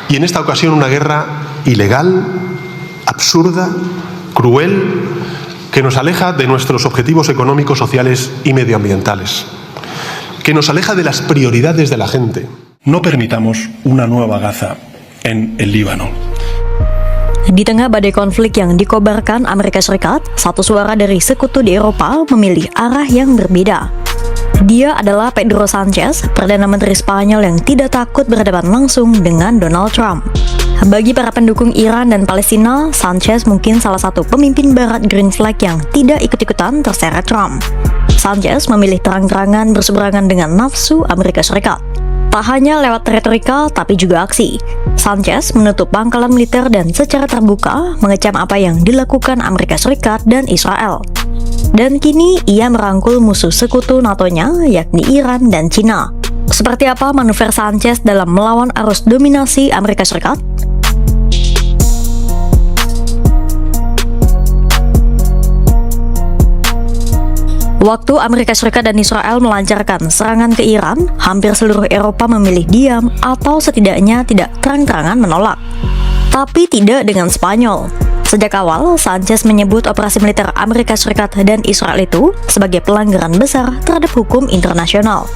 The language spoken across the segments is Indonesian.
y en esta ocasión una guerra ilegal, absurda, cruel, que nos aleja de nuestros objetivos económicos, sociales y medioambientales, que nos aleja de las prioridades de la gente. No permitamos una nueva Gaza en el Líbano. Di tengah badai konflik yang dikobarkan Amerika Serikat, satu suara dari sekutu di Eropa memilih arah yang berbeda. Dia adalah Pedro Sanchez, Perdana Menteri Spanyol yang tidak takut berhadapan langsung dengan Donald Trump. Bagi para pendukung Iran dan Palestina, Sanchez mungkin salah satu pemimpin barat green flag yang tidak ikut-ikutan terseret Trump. Sanchez memilih terang-terangan berseberangan dengan nafsu Amerika Serikat. Tak hanya lewat retorika, tapi juga aksi. Sanchez menutup pangkalan militer dan secara terbuka mengecam apa yang dilakukan Amerika Serikat dan Israel. Dan kini ia merangkul musuh sekutu NATO-nya, yakni Iran dan Cina. Seperti apa manuver Sanchez dalam melawan arus dominasi Amerika Serikat? Waktu Amerika Serikat dan Israel melancarkan serangan ke Iran, hampir seluruh Eropa memilih diam atau setidaknya tidak terang-terangan menolak. Tapi tidak dengan Spanyol. Sejak awal, Sanchez menyebut operasi militer Amerika Serikat dan Israel itu sebagai pelanggaran besar terhadap hukum internasional.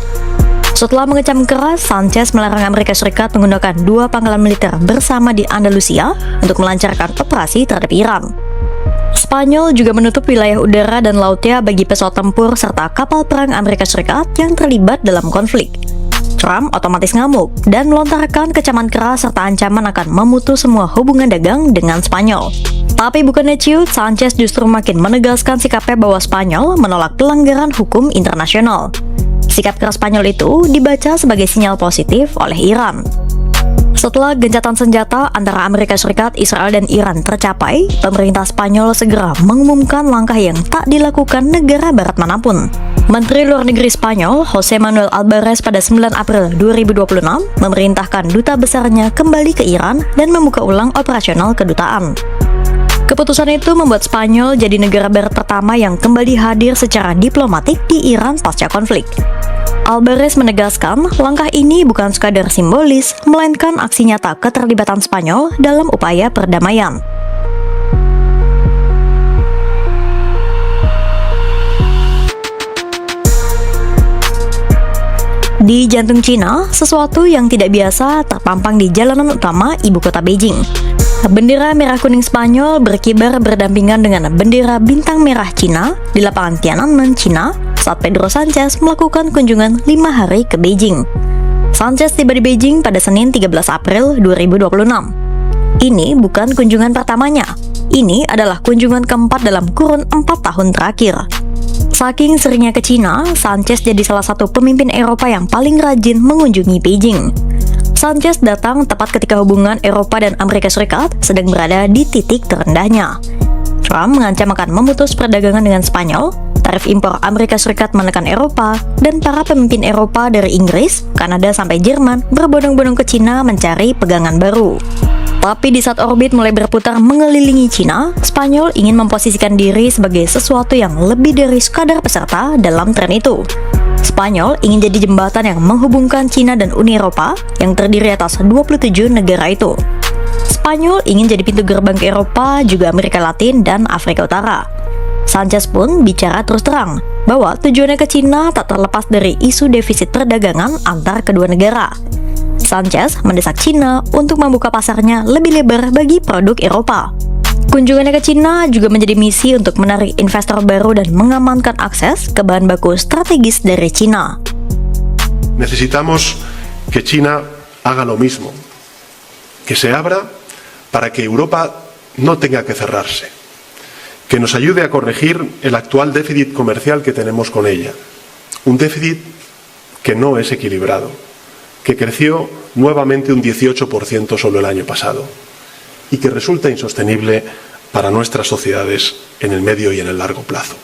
Setelah mengecam keras, Sanchez melarang Amerika Serikat menggunakan 2 pangkalan militer bersama di Andalusia untuk melancarkan operasi terhadap Iran. Spanyol juga menutup wilayah udara dan lautnya bagi pesawat tempur serta kapal perang Amerika Serikat yang terlibat dalam konflik. Trump otomatis ngamuk dan melontarkan kecaman keras serta ancaman akan memutus semua hubungan dagang dengan Spanyol. Tapi bukannya ciut, Sanchez justru makin menegaskan sikapnya bahwa Spanyol menolak pelanggaran hukum internasional. Sikap keras Spanyol itu dibaca sebagai sinyal positif oleh Iran. Setelah gencatan senjata antara Amerika Serikat, Israel, dan Iran tercapai, pemerintah Spanyol segera mengumumkan langkah yang tak dilakukan negara barat manapun. Menteri Luar Negeri Spanyol, José Manuel Álvarez pada 9 April 2026 memerintahkan duta besarnya kembali ke Iran dan membuka ulang operasional kedutaan. Keputusan itu membuat Spanyol jadi negara barat pertama yang kembali hadir secara diplomatik di Iran pasca konflik. Álvarez menegaskan langkah ini bukan sekadar simbolis, melainkan aksi nyata keterlibatan Spanyol dalam upaya perdamaian. Di jantung Cina, sesuatu yang tidak biasa terpampang di jalanan utama ibu kota Beijing. Bendera merah kuning Spanyol berkibar berdampingan dengan bendera bintang merah Cina di lapangan Tiananmen, Cina, saat Pedro Sanchez melakukan kunjungan 5 hari ke Beijing. Sanchez tiba di Beijing pada Senin 13 April 2026. Ini bukan kunjungan pertamanya. Ini adalah kunjungan keempat dalam kurun 4 tahun terakhir. Saking seringnya ke Cina, Sanchez jadi salah satu pemimpin Eropa yang paling rajin mengunjungi Beijing. Sanchez datang tepat ketika hubungan Eropa dan Amerika Serikat sedang berada di titik terendahnya. Trump mengancam akan memutus perdagangan dengan Spanyol, tarif impor Amerika Serikat menekan Eropa, dan para pemimpin Eropa dari Inggris, Kanada sampai Jerman berbondong-bondong ke Cina mencari pegangan baru. Tapi di saat orbit mulai berputar mengelilingi Cina, Spanyol ingin memposisikan diri sebagai sesuatu yang lebih dari sekadar peserta dalam tren itu. Spanyol ingin jadi jembatan yang menghubungkan Cina dan Uni Eropa yang terdiri atas 27 negara itu. Spanyol ingin jadi pintu gerbang ke Eropa, juga Amerika Latin dan Afrika Utara. Sanchez pun bicara terus terang bahwa tujuannya ke Cina tak terlepas dari isu defisit perdagangan antar kedua negara. Sanchez mendesak Cina untuk membuka pasarnya lebih lebar bagi produk Eropa. Kunjungannya ke Cina juga menjadi misi untuk menarik investor baru dan mengamankan akses ke bahan baku strategis dari Cina. Necesitamos que China haga lo mismo, que se abra para que Europa no tenga que cerrarse, que nos ayude a corregir el actual déficit comercial que tenemos con ella, un déficit que no es equilibrado, que creció nuevamente un 18% solo el año pasado y que resulta insostenible para nuestras sociedades en el medio y en el largo plazo.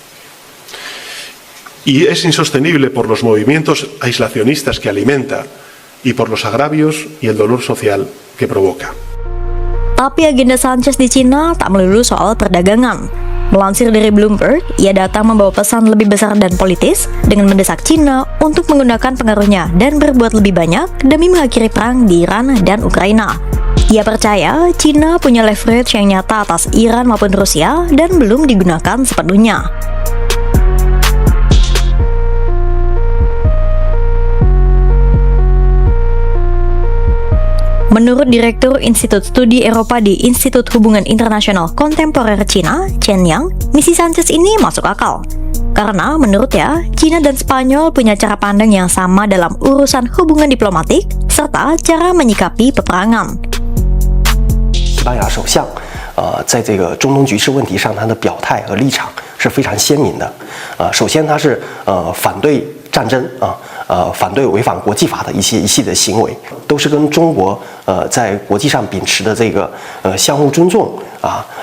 Y es insostenible por los movimientos aislacionistas que alimenta y por los agravios y el dolor social que provoca. Tapi agenda Sanchez di Cina tak melulu soal perdagangan. Melansir dari Bloomberg, ia datang membawa pesan lebih besar dan politis dengan mendesak Cina untuk menggunakan pengaruhnya dan berbuat lebih banyak demi mengakhiri perang di Iran dan Ukraina. Ia percaya Cina punya leverage yang nyata atas Iran maupun Rusia dan belum digunakan sepenuhnya. Menurut Direktur Institut Studi Eropa di Institut Hubungan Internasional Kontemporer Cina, Chen Yang, misi Sanchez ini masuk akal. Karena menurutnya, Cina dan Spanyol punya cara pandang yang sama dalam urusan hubungan diplomatik serta cara menyikapi peperangan. 西班牙首相，在这个中东局势问题上，他的表态和立场是非常鲜明的。首先他是反对战争反对违反国际法的一系列的行为，都是跟中国在国际上秉持的这个相互尊重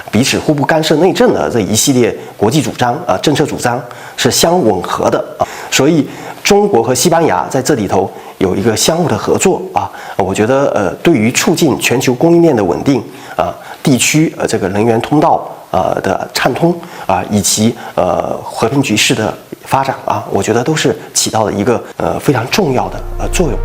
彼此互不干涉内政的这一系列国际主张政策主张是相吻合的所以中国和西班牙在这里头有一个相互的合作我觉得对于促进全球供应链的稳定地区这个能源通道的畅通以及和平局势的发展我觉得都是起到了一个非常重要的作用。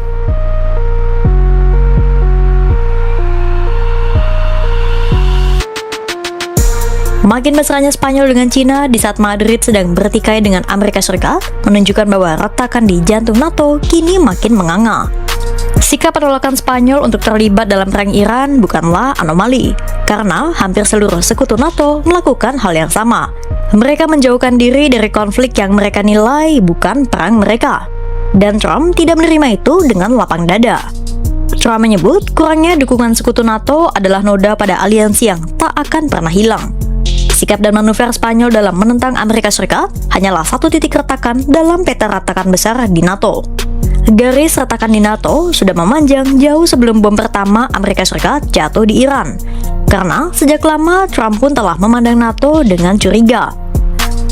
Makin mesranya Spanyol dengan Cina di saat Madrid sedang bertikai dengan Amerika Serikat menunjukkan bahwa retakan di jantung NATO kini makin menganga. Sikap penolakan Spanyol untuk terlibat dalam perang Iran bukanlah anomali, karena hampir seluruh sekutu NATO melakukan hal yang sama. Mereka menjauhkan diri dari konflik yang mereka nilai bukan perang mereka. Dan Trump tidak menerima itu dengan lapang dada. Trump menyebut kurangnya dukungan sekutu NATO adalah noda pada aliansi yang tak akan pernah hilang. Sikap dan manuver Spanyol dalam menentang Amerika Serikat hanyalah satu titik retakan dalam peta retakan besar di NATO. Garis retakan di NATO sudah memanjang jauh sebelum bom pertama Amerika Serikat jatuh di Iran. Karena sejak lama Trump pun telah memandang NATO dengan curiga.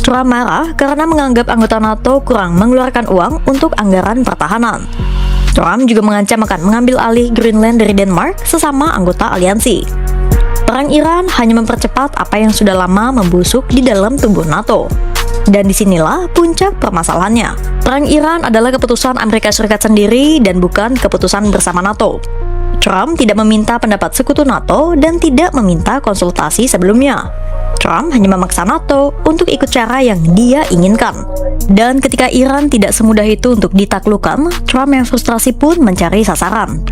Trump marah karena menganggap anggota NATO kurang mengeluarkan uang untuk anggaran pertahanan. Trump juga mengancam akan mengambil alih Greenland dari Denmark, sesama anggota aliansi. Perang Iran hanya mempercepat apa yang sudah lama membusuk di dalam tubuh NATO. Dan disinilah puncak permasalahannya. Perang Iran adalah keputusan Amerika Serikat sendiri dan bukan keputusan bersama NATO. Trump tidak meminta pendapat sekutu NATO dan tidak meminta konsultasi sebelumnya. Trump hanya memaksa NATO untuk ikut cara yang dia inginkan. Dan ketika Iran tidak semudah itu untuk ditaklukkan, Trump yang frustrasi pun mencari sasaran.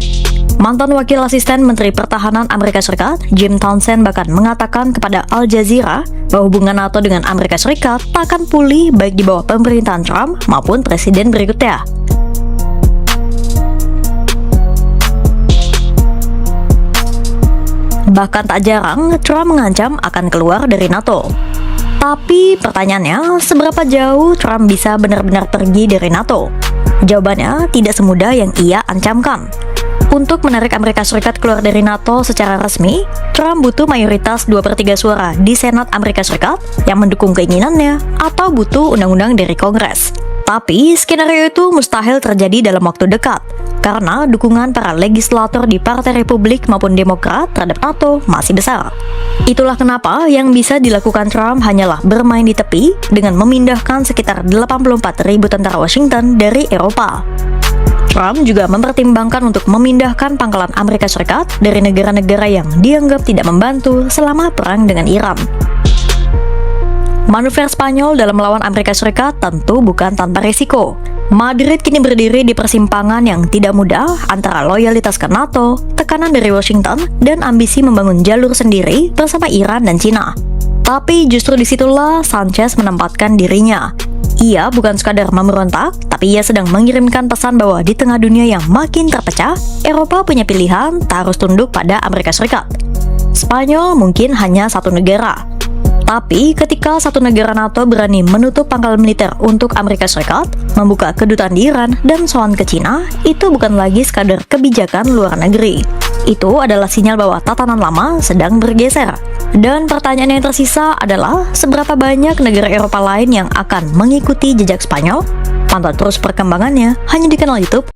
Mantan Wakil Asisten Menteri Pertahanan Amerika Serikat, Jim Townsend bahkan mengatakan kepada Al Jazeera bahwa hubungan NATO dengan Amerika Serikat tak akan pulih baik di bawah pemerintahan Trump maupun presiden berikutnya. Bahkan tak jarang, Trump mengancam akan keluar dari NATO. Tapi pertanyaannya, seberapa jauh Trump bisa benar-benar pergi dari NATO? Jawabannya tidak semudah yang ia ancamkan. Untuk menarik Amerika Serikat keluar dari NATO secara resmi, Trump butuh mayoritas 2/3 suara di Senat Amerika Serikat yang mendukung keinginannya atau butuh undang-undang dari Kongres. Tapi skenario itu mustahil terjadi dalam waktu dekat, karena dukungan para legislator di Partai Republik maupun Demokrat terhadap NATO masih besar. Itulah kenapa yang bisa dilakukan Trump hanyalah bermain di tepi dengan memindahkan sekitar 84.000 tentara Washington dari Eropa. Trump juga mempertimbangkan untuk memindahkan pangkalan Amerika Serikat dari negara-negara yang dianggap tidak membantu selama perang dengan Iran. Manuver Spanyol dalam melawan Amerika Serikat tentu bukan tanpa risiko. Madrid kini berdiri di persimpangan yang tidak mudah antara loyalitas ke NATO, tekanan dari Washington, dan ambisi membangun jalur sendiri bersama Iran dan Cina. Tapi justru disitulah Sanchez menempatkan dirinya. Ia bukan sekadar memberontak, tapi ia sedang mengirimkan pesan bahwa di tengah dunia yang makin terpecah, Eropa punya pilihan tak harus tunduk pada Amerika Serikat. Spanyol mungkin hanya satu negara. Tapi ketika satu negara NATO berani menutup pangkalan militer untuk Amerika Serikat, membuka kedutaan di Iran dan soan ke Cina, itu bukan lagi sekadar kebijakan luar negeri. Itu adalah sinyal bahwa tatanan lama sedang bergeser. Dan pertanyaan yang tersisa adalah seberapa banyak negara Eropa lain yang akan mengikuti jejak Spanyol? Pantau terus perkembangannya hanya di kanal YouTube